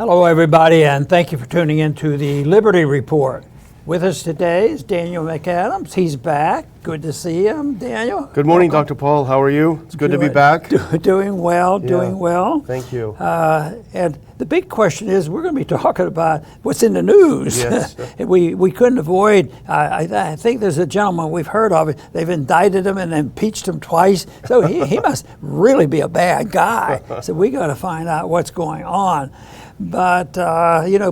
Hello, everybody, and thank you for tuning in to the Liberty Report. With us today is Daniel McAdams. He's back. Good to see him, Daniel. Good morning, Dr. Paul. How are you? It's good to be back. Doing well, doing well. Thank you. And the big question is, we're going to be talking about what's in the news. Yes. we couldn't avoid, I think there's a gentleman we've heard of, they've indicted him and impeached him twice, so he must really be a bad guy. So we got to find out what's going on. But,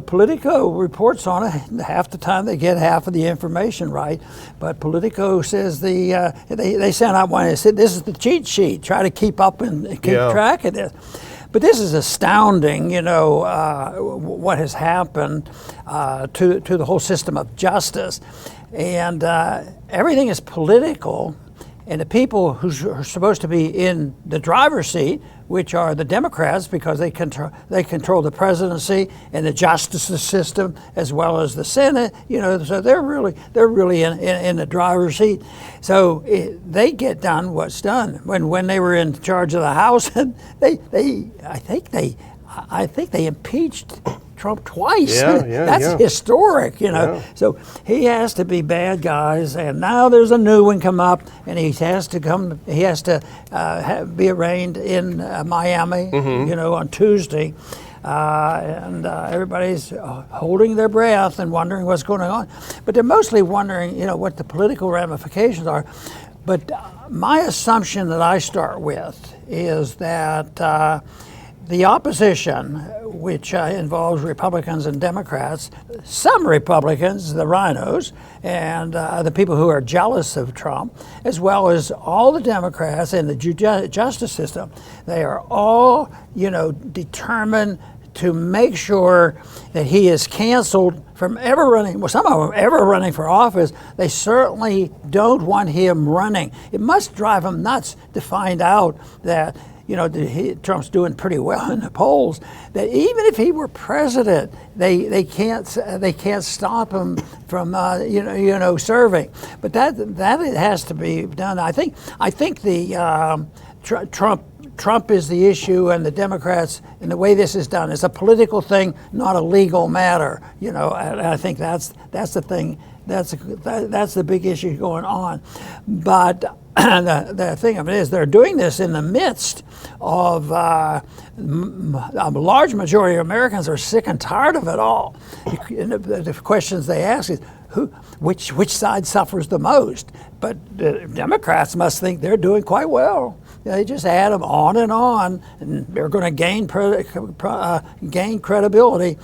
Politico reports on it. Half the time they get half of the information right. But Politico says they sent out one. They said, this is the cheat sheet. Try to keep up and keep track of this. But this is astounding, what has happened to the whole system of justice. And everything is political. And the people who are supposed to be in the driver's seat, which are the Democrats, because they control the presidency and the justice system as well as the Senate. So they're really in the driver's seat. So they get done what's done. When they were in charge of the House, I think they impeached Trump twice. That's historic, So he has to be bad guys, and now there's a new one come up, and he has to be arraigned in Miami, on Tuesday. And everybody's holding their breath and wondering what's going on. But they're mostly wondering, what the political ramifications are. But my assumption that I start with is that the opposition, which involves Republicans and Democrats, some Republicans, the rhinos, and the people who are jealous of Trump, as well as all the Democrats in the justice system, they are all, determined to make sure that he is canceled from ever running. Well, some of them ever running for office. They certainly don't want him running. It must drive them nuts to find out that Trump's doing pretty well in the polls. That even if he were president, they can't stop him from serving. But that it has to be done. I think the Trump is the issue, and the Democrats, and the way this is done, is a political thing, not a legal matter. And I think that's the thing. That's the big issue going on. But the thing of it is, they're doing this in the midst of a large majority of Americans are sick and tired of it all. The questions they ask is, which side suffers the most? But the Democrats must think they're doing quite well. They just add them on, and they're going to gain credibility.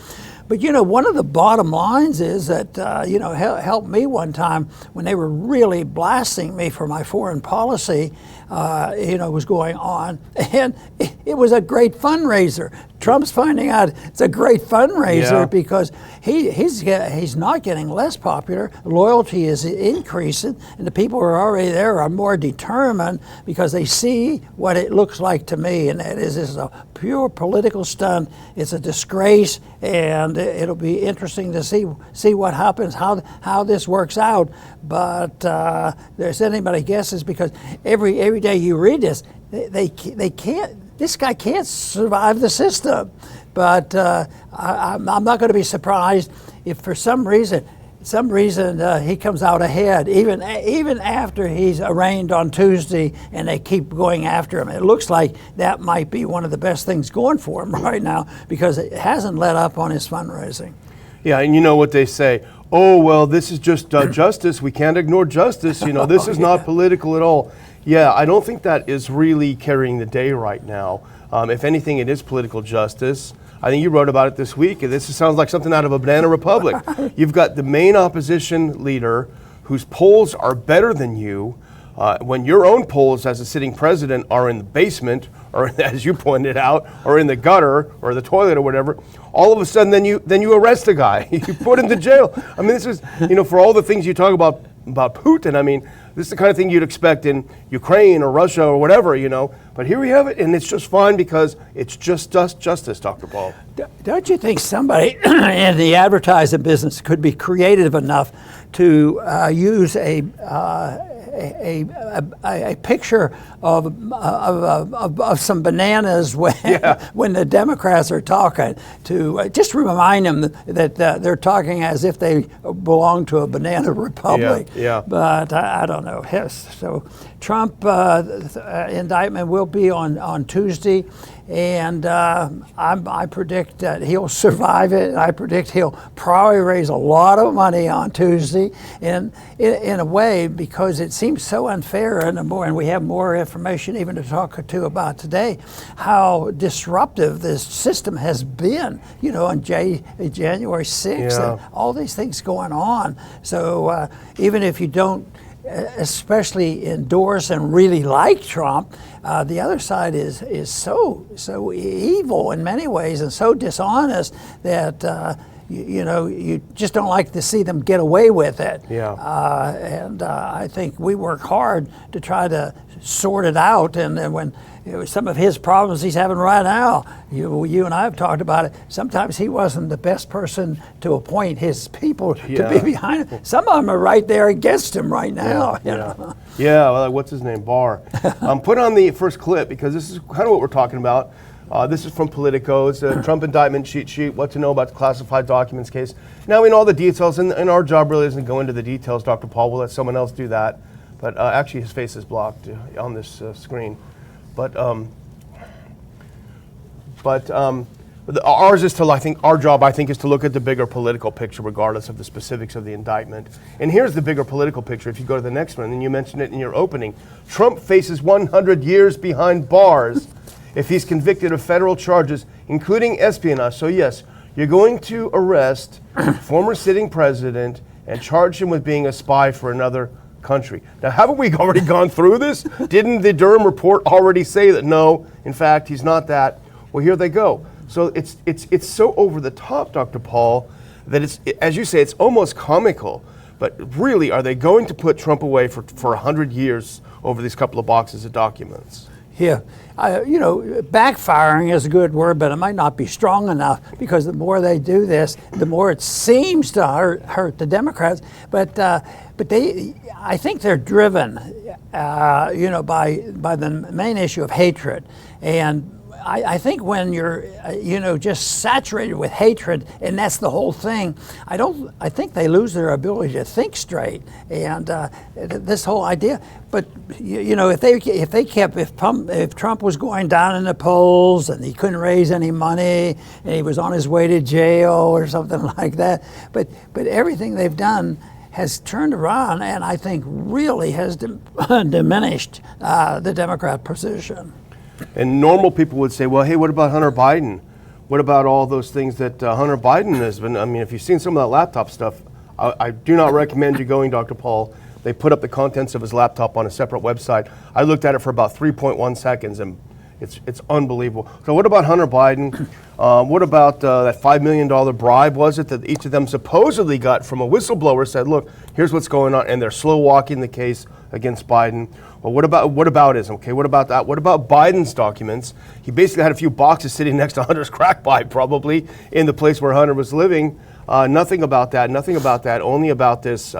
But one of the bottom lines is that helped me one time when they were really blasting me for my foreign policy. Was going on, and it was a great fundraiser. Trump's finding out it's a great fundraiser because he's not getting less popular. Loyalty is increasing, and the people who are already there are more determined because they see what it looks like to me, and that is, this is a pure political stunt. It's a disgrace, and it'll be interesting to see what happens, how this works out. But there's anybody guesses, because every day you read this, they can't. This guy can't survive the system. But I'm not going to be surprised if for some reason he comes out ahead, even after he's arraigned on Tuesday, and they keep going after him. It looks like that might be one of the best things going for him right now, because it hasn't let up on his fundraising. Yeah, and you know what they say, oh, well, this is just justice. We can't ignore justice. This is not political at all. Yeah, I don't think that is really carrying the day right now. If anything, it is political justice. I think you wrote about it this week, and this sounds like something out of a banana republic. You've got the main opposition leader whose polls are better than you, when your own polls as a sitting president are in the basement, or as you pointed out, or in the gutter, or the toilet, or whatever. All of a sudden, then you arrest a guy, you put him to jail. I mean, this is, for all the things you talk about Putin. I mean, this is the kind of thing you'd expect in Ukraine or Russia or whatever, But here we have it, and it's just fine because it's just justice, Dr. Paul. Don't you think somebody in the advertising business could be creative enough to use a a picture of some bananas when the Democrats are talking, to just remind them that they're talking as if they belong to a banana republic. But I don't know. So Trump indictment will be on Tuesday, and I predict that he'll survive it. I predict he'll probably raise a lot of money on Tuesday, and in a way, because it seems so unfair, and we have more information even to talk to about today, how disruptive this system has been, on January 6th, and all these things going on. So even if you don't especially endorse and really like Trump, the other side is so evil in many ways and so dishonest that you just don't like to see them get away with it. And I think we work hard to try to sort it out. And then when some of his problems he's having right now, you and I have talked about it. Sometimes he wasn't the best person to appoint his people to be behind him. Some of them are right there against him right now. Well, what's his name? Barr. Put on the first clip, because this is kind of what we're talking about. This is from Politico. It's a Trump indictment cheat sheet, what to know about the classified documents case. Now we know all the details, and our job really isn't to go into the details, Dr. Paul. We'll let someone else do that. But actually his face is blocked on this screen. But ours is to, our job, is to look at the bigger political picture regardless of the specifics of the indictment. And here's the bigger political picture if you go to the next one, and you mentioned it in your opening. Trump faces 100 years behind bars if he's convicted of federal charges, including espionage. So yes, you're going to arrest former sitting president and charge him with being a spy for another country. Now, haven't we already gone through this? Didn't the Durham report already say that no, in fact, he's not that? Well, here they go. So it's so over the top, Dr. Paul, that it's, as you say, it's almost comical. But really, are they going to put Trump away for 100 years over these couple of boxes of documents? Yeah, backfiring is a good word, but it might not be strong enough, because the more they do this, the more it seems to hurt the Democrats. But I think they're driven, by the main issue of hatred. And I think when you're, just saturated with hatred, and that's the whole thing, I think they lose their ability to think straight. And this whole idea, but if Trump was going down in the polls and he couldn't raise any money and he was on his way to jail or something like that, but everything they've done has turned around, and I think really has diminished the Democrat position. And normal people would say, well, hey, what about Hunter Biden? What about all those things that Hunter Biden has been? I mean, if you've seen some of that laptop stuff, I do not recommend you going, Dr. Paul. They put up the contents of his laptop on a separate website. I looked at it for about 3.1 seconds, and it's unbelievable. So what about Hunter Biden? What about that $5 million bribe, was it, that each of them supposedly got from a whistleblower, said, look, here's what's going on, and they're slow walking the case against Biden. Well, what aboutism? Okay, what about that? What about Biden's documents? He basically had a few boxes sitting next to Hunter's crack pipe, probably, in the place where Hunter was living. Nothing about that, only about this,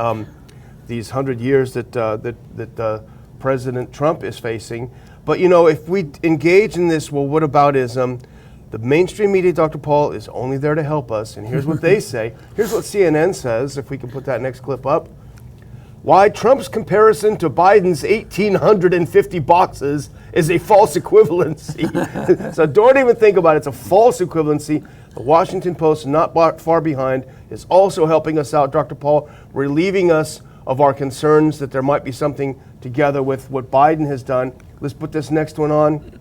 these 100 years that President Trump is facing. But, if we engage in this, well, what aboutism? The mainstream media, Dr. Paul, is only there to help us. And here's what they say. Here's what CNN says, if we can put that next clip up. Why Trump's comparison to Biden's 1,850 boxes is a false equivalency. So don't even think about it. It's a false equivalency. The Washington Post, not far behind, is also helping us out, Dr. Paul, relieving us of our concerns that there might be something together with what Biden has done. Let's put this next one on.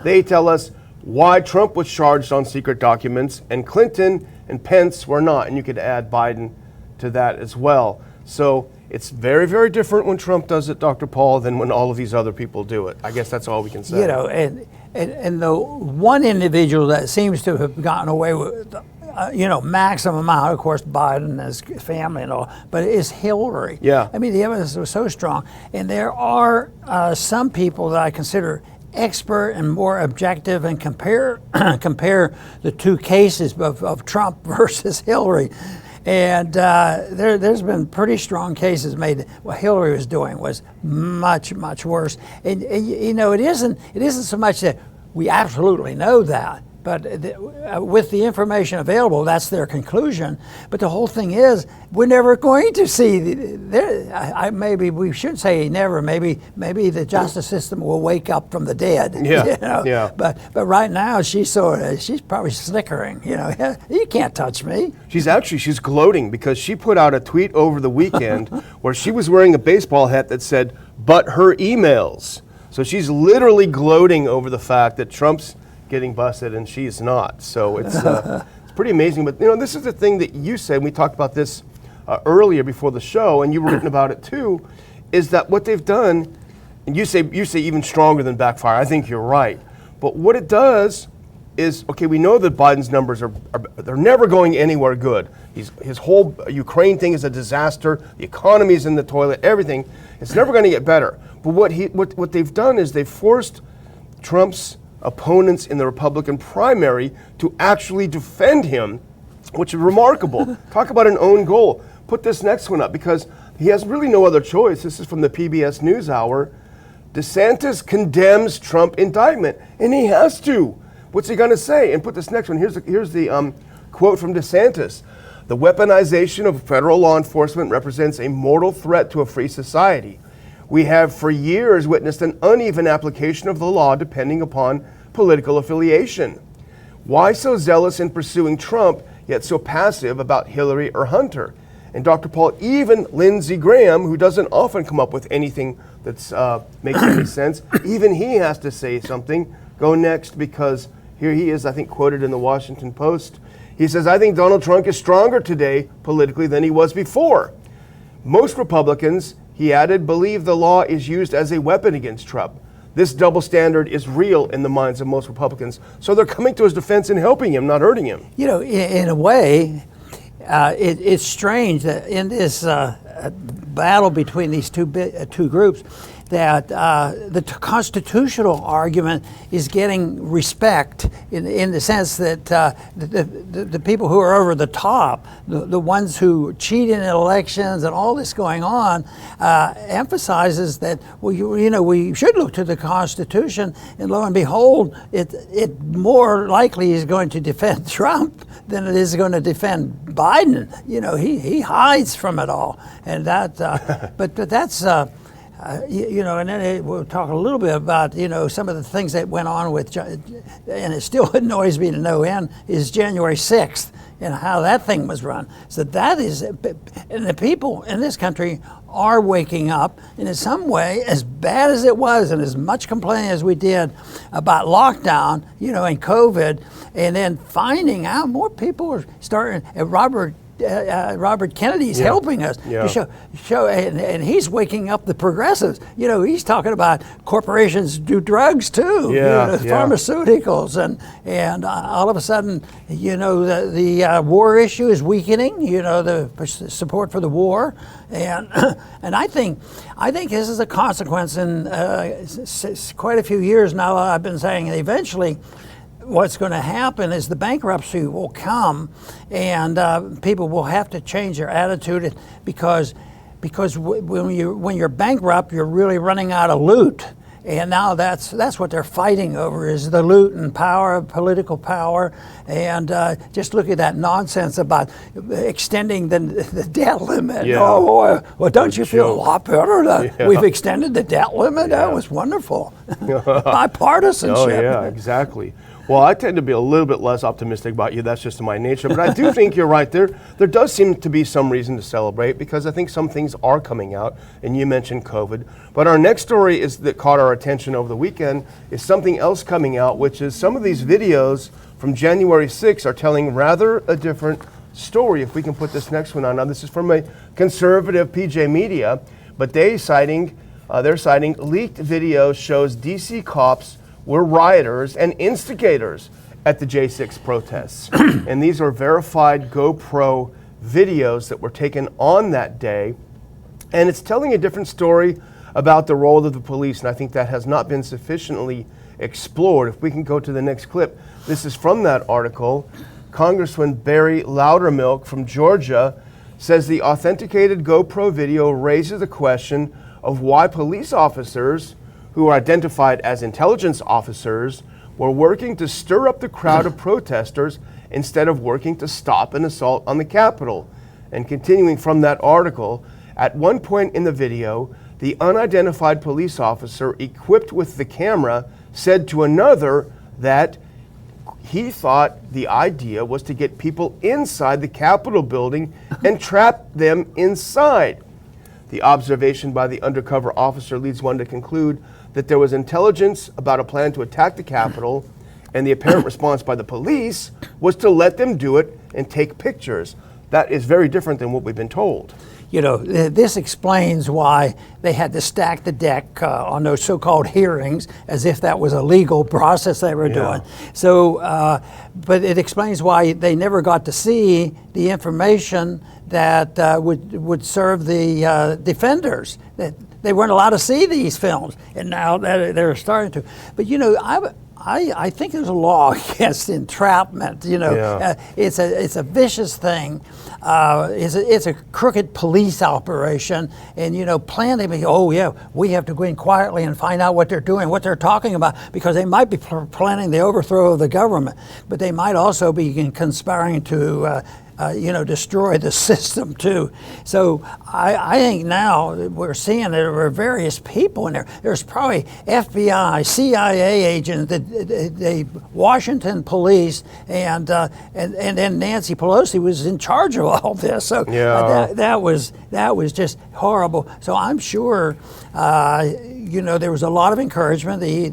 They tell us why Trump was charged on secret documents and Clinton and Pence were not. And you could add Biden to that as well. So it's very, very different when Trump does it, Dr. Paul, than when all of these other people do it. I guess that's all we can say. And the one individual that seems to have gotten away with, maximum amount, of course, Biden and his family and all, but it's Hillary. Yeah. I mean, the evidence was so strong. And there are some people that I consider expert and more objective and compare the two cases of Trump versus Hillary. And there's been pretty strong cases made that what Hillary was doing was much, much worse. And you know, it isn't so much that we absolutely know that, but with the information available, that's their conclusion. But the whole thing is, we're never going to see. Maybe we should say never. Maybe the justice system will wake up from the dead. Yeah, you know? yeah. But right now, she's probably snickering. You know, you can't touch me. She's gloating because she put out a tweet over the weekend where she was wearing a baseball hat that said, "But her emails." So she's literally gloating over the fact that Trump's getting busted and she's not. So it's pretty amazing. But you know, this is the thing that you said. We talked about this earlier before the show, and you were written about it too. Is that what they've done? And you say even stronger than Backfire. I think you're right. But what it does is, okay, we know that Biden's numbers are they're never going anywhere good. His whole Ukraine thing is a disaster. The economy is in the toilet. Everything. It's never going to get better. But what they've done is they've forced Trump's opponents in the Republican primary to actually defend him, which is remarkable. Talk about an own goal. Put this next one up because he has really no other choice. This is from the PBS NewsHour. DeSantis condemns Trump indictment, and he has to. What's he going to say? And put this next one. Here's the quote from DeSantis. The weaponization of federal law enforcement represents a mortal threat to a free society. We have for years witnessed an uneven application of the law depending upon political affiliation. Why so zealous in pursuing Trump, yet so passive about Hillary or Hunter? And Dr. Paul, even Lindsey Graham, who doesn't often come up with anything that's makes any sense, even he has to say something. Go next, because here he is, I think, quoted in the Washington Post. He says, I think Donald Trump is stronger today politically than he was before. Most Republicans, he added, believe the law is used as a weapon against Trump. This double standard is real in the minds of most Republicans. So they're coming to his defense and helping him, not hurting him. You know, in a way, it's strange that in this battle between these two groups, that the constitutional argument is getting respect in the sense that the people who are over the top, the ones who cheat in elections and all this going on, emphasizes that, well, you know, we should look to the Constitution, and lo and behold, it more likely is going to defend Trump than it is going to defend Biden. You know, he hides from it all, and that. But that's. You know, and then we'll talk a little bit about, you know, some of the things that went on with, and it still annoys me to no end, is January 6th and how that thing was run. So that is, and the people in this country are waking up, and in some way, as bad as it was and as much complaining as we did about lockdown, you know, and COVID, and then finding out more people are starting, Robert Kennedy's helping us to show, and he's waking up the progressives. You know, he's talking about corporations do drugs too, pharmaceuticals, and all of a sudden, you know, the war issue is weakening. You know, the support for the war, and I think this is a consequence. In quite a few years now, I've been saying that eventually, what's going to happen is the bankruptcy will come, and people will have to change their attitude because when you're bankrupt, you're really running out of loot, and now that's what they're fighting over, is the loot and power, political power, and just look at that nonsense about extending the debt limit. Yeah. Oh boy, well, don't you feel a lot better that we've extended the debt limit? That was wonderful. Bipartisanship. Oh yeah, exactly. Well, I tend to be a little bit less optimistic about you. That's just my nature. But I do think you're right. There does seem to be some reason to celebrate, because I think some things are coming out. And you mentioned COVID. But our next story that caught our attention over the weekend is something else coming out, which is some of these videos from January 6th are telling rather a different story. If we can put this next one on. Now, this is from a conservative PJ Media, but they're citing leaked videos shows DC cops were rioters and instigators at the J6 protests. And these are verified GoPro videos that were taken on that day. And it's telling a different story about the role of the police, and I think that has not been sufficiently explored. If we can go to the next clip. This is from that article. Congressman Barry Loudermilk from Georgia says the authenticated GoPro video raises the question of why police officers, who are identified as intelligence officers, were working to stir up the crowd of protesters instead of working to stop an assault on the Capitol. And continuing from that article, at one point in the video, the unidentified police officer equipped with the camera said to another that he thought the idea was to get people inside the Capitol building and trap them inside. The observation by the undercover officer leads one to conclude that there was intelligence about a plan to attack the Capitol, and the apparent response by the police was to let them do it and take pictures. That is very different than what we've been told. You know, this explains why they had to stack the deck on those so-called hearings as if that was a legal process they were doing. So, but it explains why they never got to see the information that would serve the defenders. That they weren't allowed to see these films, and now they're starting to. But you know, I think there's a law against entrapment. You know, it's a vicious thing. It's a crooked police operation, and you know, planning. Oh yeah, we have to go in quietly and find out what they're doing, what they're talking about, because they might be planning the overthrow of the government, but they might also be conspiring to. Destroy the system too. So I think now we're seeing there were various people in there. There's probably FBI, CIA agents, the Washington police, and then Nancy Pelosi was in charge of all this. So that was just horrible. So I'm sure there was a lot of encouragement. The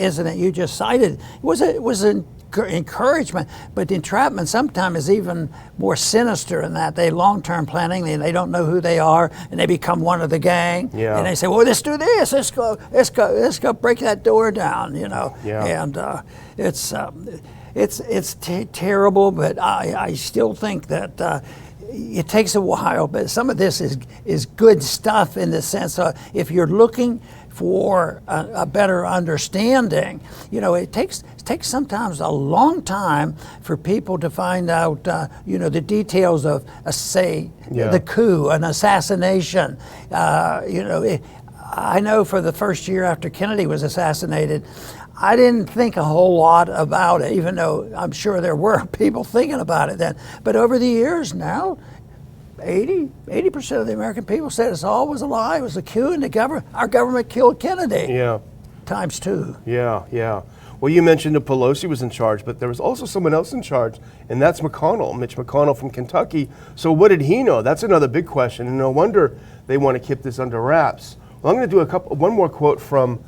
incident you just cited was an encouragement, but entrapment sometimes is even more sinister in that they long-term planning, they don't know who they are, and they become one of the gang, and they say, well, let's do this, let's go break that door down, and it's terrible, but I still think that it takes a while, but some of this is good stuff in the sense of if you're looking for a better understanding, it takes sometimes a long time for people to find out, the details of, the coup, an assassination. I know for the first year after Kennedy was assassinated, I didn't think a whole lot about it, even though I'm sure there were people thinking about it then. But over the years now, 80% of the American people said it all was a lie. It was a coup, and our government killed Kennedy. Yeah. Times two. Yeah. Well, you mentioned that Pelosi was in charge, but there was also someone else in charge, and that's Mitch McConnell from Kentucky. So what did he know? That's another big question, and no wonder they want to keep this under wraps. Well, I'm going to do one more quote from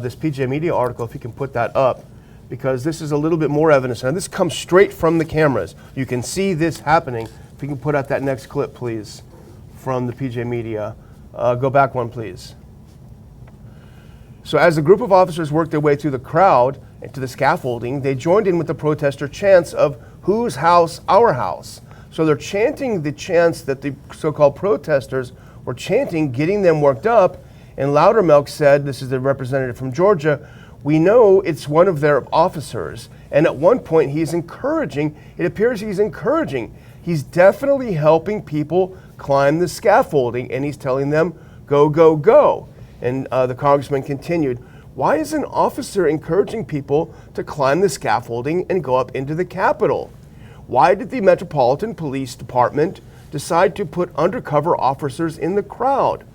this PJ Media article, if you can put that up, because this is a little bit more evidence, and this comes straight from the cameras. You can see this happening. If you can put out that next clip, please, from the PJ Media. Go back one, please. So as the group of officers worked their way through the crowd and to the scaffolding, they joined in with the protester chants of "Whose house? Our house." So they're chanting the chants that the so-called protesters were chanting, getting them worked up. And Loudermilk said, this is the representative from Georgia, "We know it's one of their officers." And at one point he's encouraging, he's definitely helping people climb the scaffolding, and he's telling them, go, go, go. And the congressman continued, "Why is an officer encouraging people to climb the scaffolding and go up into the Capitol? Why did the Metropolitan Police Department decide to put undercover officers in the crowd?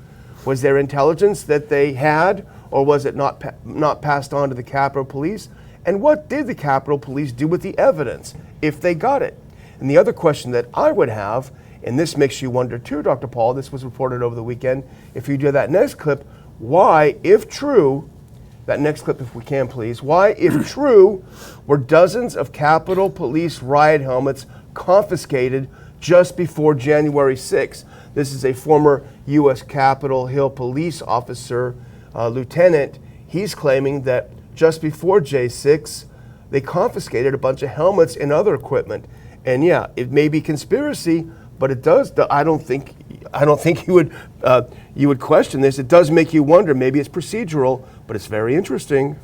Was there intelligence that they had, or was it not passed on to the Capitol Police? And what did the Capitol Police do with the evidence, if they got it?" And the other question that I would have, and this makes you wonder too, Dr. Paul, this was reported over the weekend, if you do that next clip, why, if true, that next clip if we can please, why, if true, were dozens of Capitol Police riot helmets confiscated just before January 6th? This is a former U.S. Capitol Hill police officer, lieutenant. He's claiming that just before J6, they confiscated a bunch of helmets and other equipment. And yeah, it may be conspiracy, but it does. I don't think you would question this. It does make you wonder. Maybe it's procedural, but it's very interesting.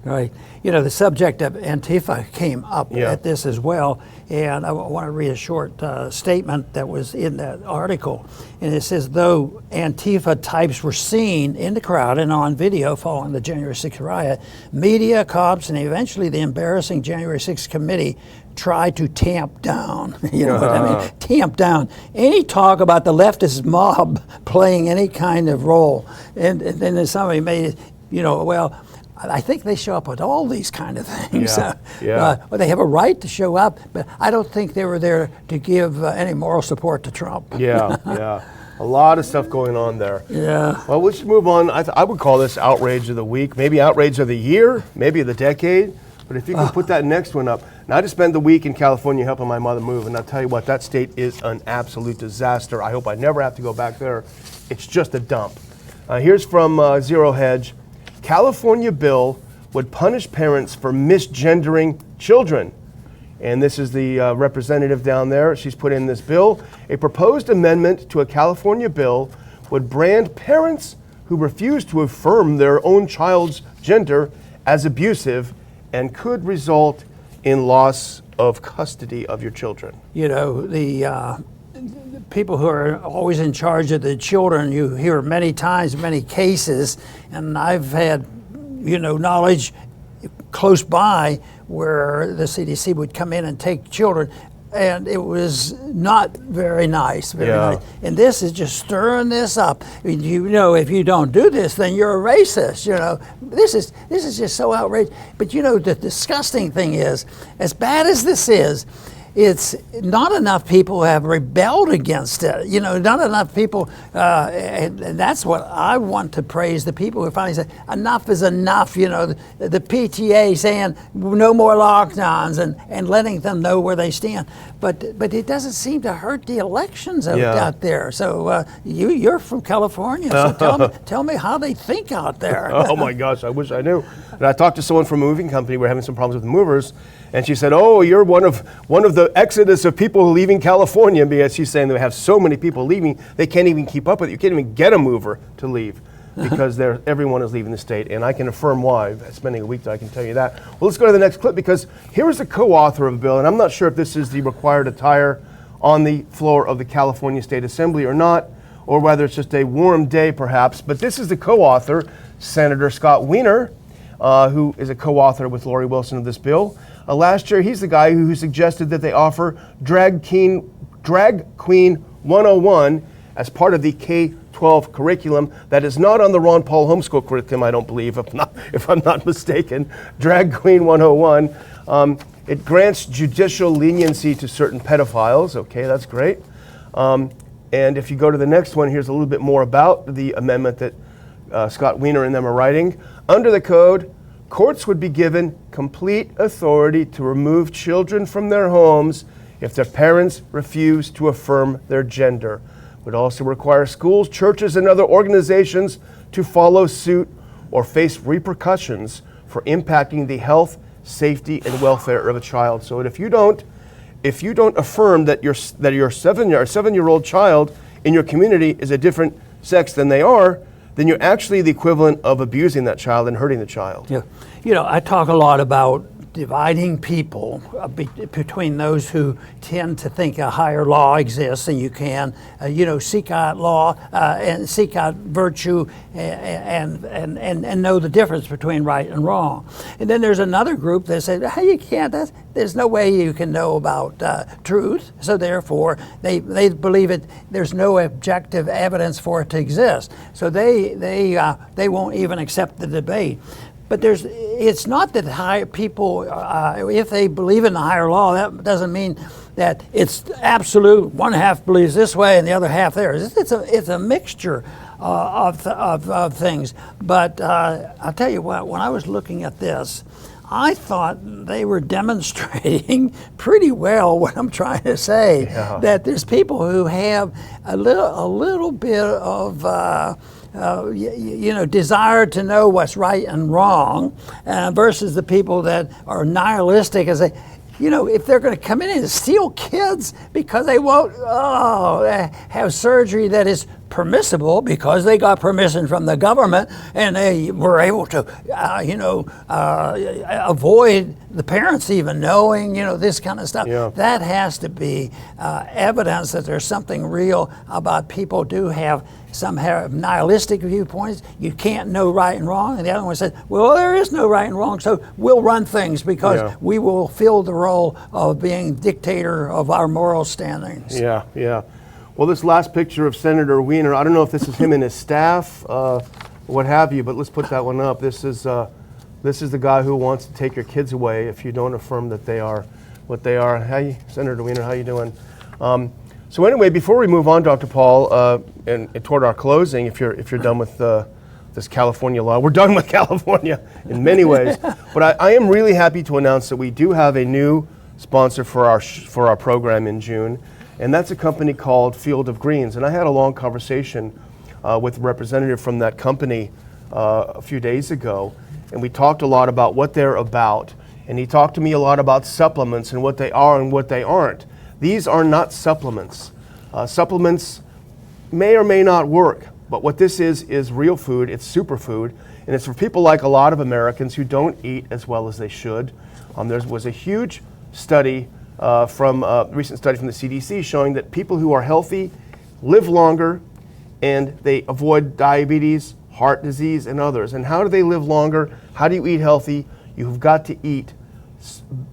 Right. You know, the subject of Antifa came up at this as well, and I want to read a short statement that was in that article. And it says, though Antifa types were seen in the crowd and on video following the January 6th riot, media, cops, and eventually the embarrassing January 6th committee tried to tamp down, you know what I mean? Tamp down any talk about the leftist mob playing any kind of role. And then somebody made it, you know, well, I think they show up with all these kind of things. Well, they have a right to show up, but I don't think they were there to give any moral support to Trump. A lot of stuff going on there. Yeah. Well, let's move on. I would call this outrage of the week, maybe outrage of the year, maybe of the decade. But if you can put that next one up. Now, I just spent the week in California helping my mother move, and I'll tell you what, that state is an absolute disaster. I hope I never have to go back there. It's just a dump. Here's from Zero Hedge. California bill would punish parents for misgendering children. And this is the representative down there. She's put in this bill. A proposed amendment to a California bill would brand parents who refuse to affirm their own child's gender as abusive and could result in loss of custody of your children. You know, the people who are always in charge of the children, you hear many times, many cases, and I've had, you know, knowledge close by where the CDC would come in and take children, and it was not very nice. Nice. And this is just stirring this up. You know, if you don't do this, then you're a racist. You know, this is just so outrageous. But you know, the disgusting thing is, as bad as this is, it's not enough people have rebelled against it. You know, not enough people, and that's what I want to praise, the people who finally say, enough is enough. You know, the PTA saying no more lockdowns and letting them know where they stand. But it doesn't seem to hurt the elections out there. So you're from California, so tell me how they think out there. Oh my gosh, I wish I knew. And I talked to someone from a moving company. We're having some problems with movers. And she said, "Oh, you're one of the exodus of people leaving California," because she's saying they have so many people leaving, they can't even keep up with it. You can't even get a mover to leave because everyone is leaving the state. And I can affirm why. Spending a week there, I can tell you that. Well, let's go to the next clip, because here is the co-author of the bill, and I'm not sure if this is the required attire on the floor of the California State Assembly or not, or whether it's just a warm day perhaps. But this is the co-author, Senator Scott Weiner, who is a co-author with Lori Wilson of this bill. Last year, he's the guy who suggested that they offer Drag Queen 101 as part of the K-12 curriculum that is not on the Ron Paul homeschool curriculum, I don't believe, if I'm not mistaken. Drag Queen 101. It grants judicial leniency to certain pedophiles. Okay, that's great. And if you go to the next one, here's a little bit more about the amendment that Scott Weiner and them are writing. Under the code, courts would be given complete authority to remove children from their homes if their parents refuse to affirm their gender. Would also require schools, churches, and other organizations to follow suit or face repercussions for impacting the health, safety, and welfare of a child. So if you don't affirm that your 7-year-old child in your community is a different sex than they are, then you're actually the equivalent of abusing that child and hurting the child. Yeah. You know, I talk a lot about dividing people between those who tend to think a higher law exists and you can, seek out law and seek out virtue and know the difference between right and wrong. And then there's another group that says, hey, you can't, there's no way you can know about truth, so therefore they believe it. There's no objective evidence for it to exist, so they won't even accept the debate. But it's not that high people, if they believe in the higher law, that doesn't mean that it's absolute. One half believes this way and the other half there. It's a mixture of things. But I'll tell you what, when I was looking at this, I thought they were demonstrating pretty well what I'm trying to say. Yeah. That there's people who have a little bit of desire to know what's right and wrong, versus the people that are nihilistic and say, if they're going to come in and steal kids because they won't have surgery that is permissible because they got permission from the government and they were able to, avoid the parents even knowing, this kind of stuff. Yeah. That has to be evidence that there's something real about people do have some have nihilistic viewpoints. You can't know right and wrong. And the other one said, well, there is no right and wrong, so we'll run things because we will fill the role of being dictator of our moral standings. Yeah, yeah. Well, this last picture of Senator Weiner, I don't know if this is him and his staff, what have you, but let's put that one up. This is the guy who wants to take your kids away if you don't affirm that they are what they are. Senator Weiner, how you doing? So anyway, before we move on, Dr. Paul, and toward our closing, if you're done with this California law, we're done with California in many ways. But I am really happy to announce that we do have a new sponsor for our program in June, and that's a company called Field of Greens. And I had a long conversation with a representative from that company a few days ago, and we talked a lot about what they're about. And he talked to me a lot about supplements and what they are and what they aren't. These are not supplements. Supplements may or may not work, but what this is real food. It's superfood, and it's for people like a lot of Americans who don't eat as well as they should. There was a huge study recent study from the CDC showing that people who are healthy live longer, and they avoid diabetes, heart disease, and others. And how do they live longer? How do you eat healthy? You've got to eat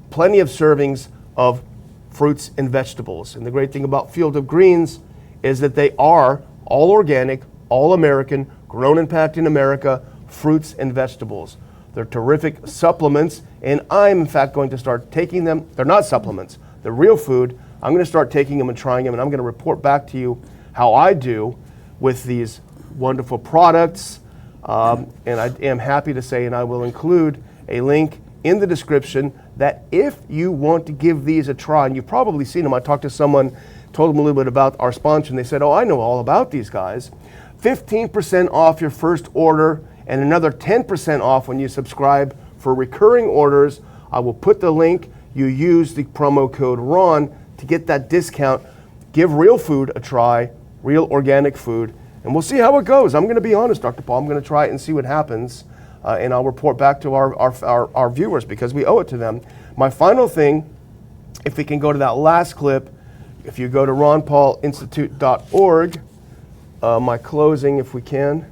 plenty of servings of fruits and vegetables. And the great thing about Field of Greens is that they are all organic, all American, grown and packed in America, fruits and vegetables. They're terrific supplements, and I'm in fact going to start taking them. They're not supplements, they're real food. I'm going to start taking them and trying them, and I'm going to report back to you how I do with these wonderful products. And I am happy to say, and I will include a link in the description, that if you want to give these a try, and you've probably seen them, I talked to someone, told them a little bit about our sponsor, and they said, oh, I know all about these guys. 15% off your first order, and another 10% off when you subscribe for recurring orders. I will put the link. You use the promo code RON to get that discount. Give real food a try, real organic food, and we'll see how it goes. I'm going to be honest, Dr. Paul. I'm going to try it and see what happens. And I'll report back to our viewers because we owe it to them. My final thing, if we can go to that last clip, if you go to ronpaulinstitute.org, my closing, if we can.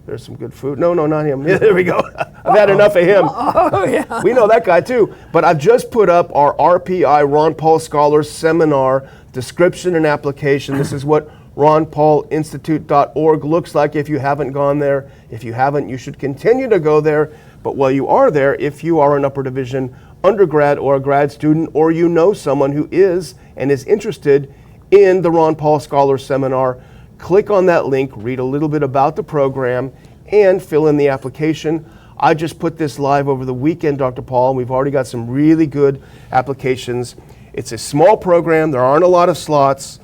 There's some good food. No, not him. Yeah, there we go. I've had enough of him. Oh, yeah. We know that guy too. But I've just put up our RPI, Ron Paul Scholars Seminar description and application. This is what ronpaulinstitute.org looks like if you haven't gone there. If you haven't, you should continue to go there. But while you are there, if you are an upper division undergrad or a grad student, or you know someone who is and is interested in the Ron Paul Scholar Seminar, click on that link, read a little bit about the program, and fill in the application. I just put this live over the weekend, Dr. Paul, and we've already got some really good applications. It's a small program. There aren't a lot of slots.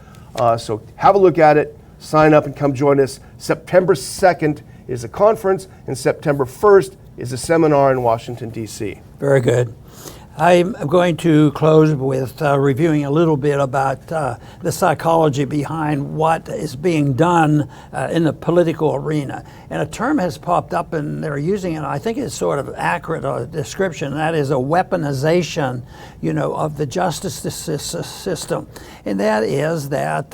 So have a look at it, sign up, and come join us. September 2nd is a conference, and September 1st is a seminar in Washington, D.C. Very good. I'm going to close with reviewing a little bit about the psychology behind what is being done in the political arena. And a term has popped up, and they're using it. I think it's sort of accurate description. And that is a weaponization, of the justice system. And that is that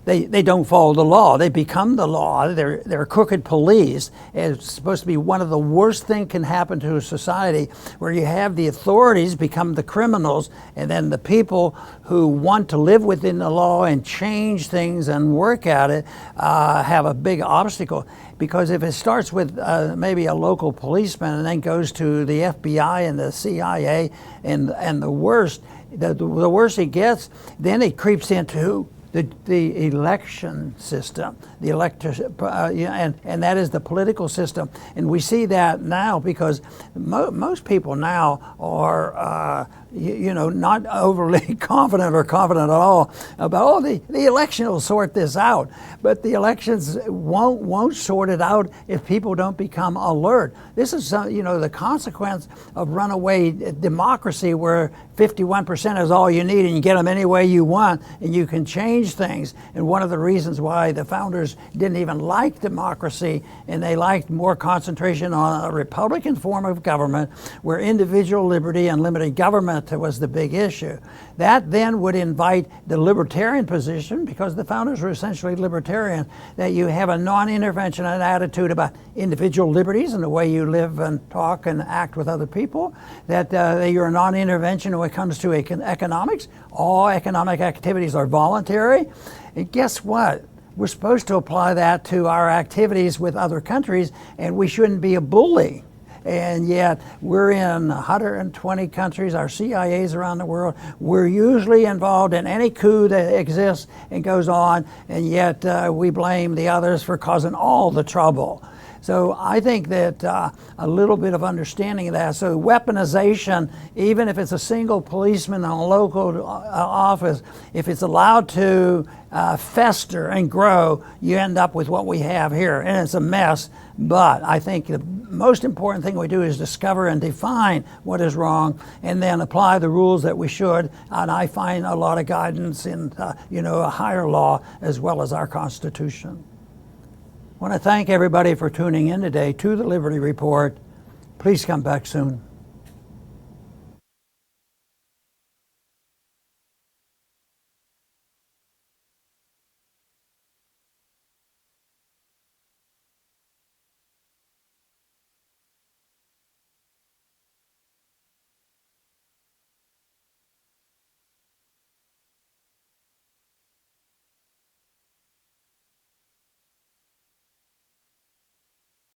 they don't follow the law. They become the law. They're crooked police. It's supposed to be one of the worst things can happen to a society where you have the authorities become the criminals, and then the people who want to live within the law and change things and work at it have a big obstacle. Because if it starts with maybe a local policeman and then goes to the FBI and the CIA and the worst it gets, then it creeps into the election system, and that is the political system. And we see that now because most people now are not overly confident or confident at all about, the election will sort this out. But the elections won't sort it out if people don't become alert. This is, the consequence of runaway democracy, where 51% is all you need and you get them any way you want and you can change things. And one of the reasons why the founders didn't even like democracy, and they liked more concentration on a Republican form of government where individual liberty and limited government was the big issue. That then would invite the libertarian position, because the founders were essentially libertarian, that you have a non-intervention attitude about individual liberties and the way you live and talk and act with other people, that you're a non-intervention when it comes to economics. All economic activities are voluntary. And guess what? We're supposed to apply that to our activities with other countries, and we shouldn't be a bully. And yet we're in 120 countries, our CIAs around the world. We're usually involved in any coup that exists and goes on, and yet we blame the others for causing all the trouble. So I think that a little bit of understanding of that. So weaponization, even if it's a single policeman in a local office, if it's allowed to fester and grow, you end up with what we have here. And it's a mess. But I think the most important thing we do is discover and define what is wrong, and then apply the rules that we should. And I find a lot of guidance in a higher law as well as our Constitution. I want to thank everybody for tuning in today to the Liberty Report. Please come back soon.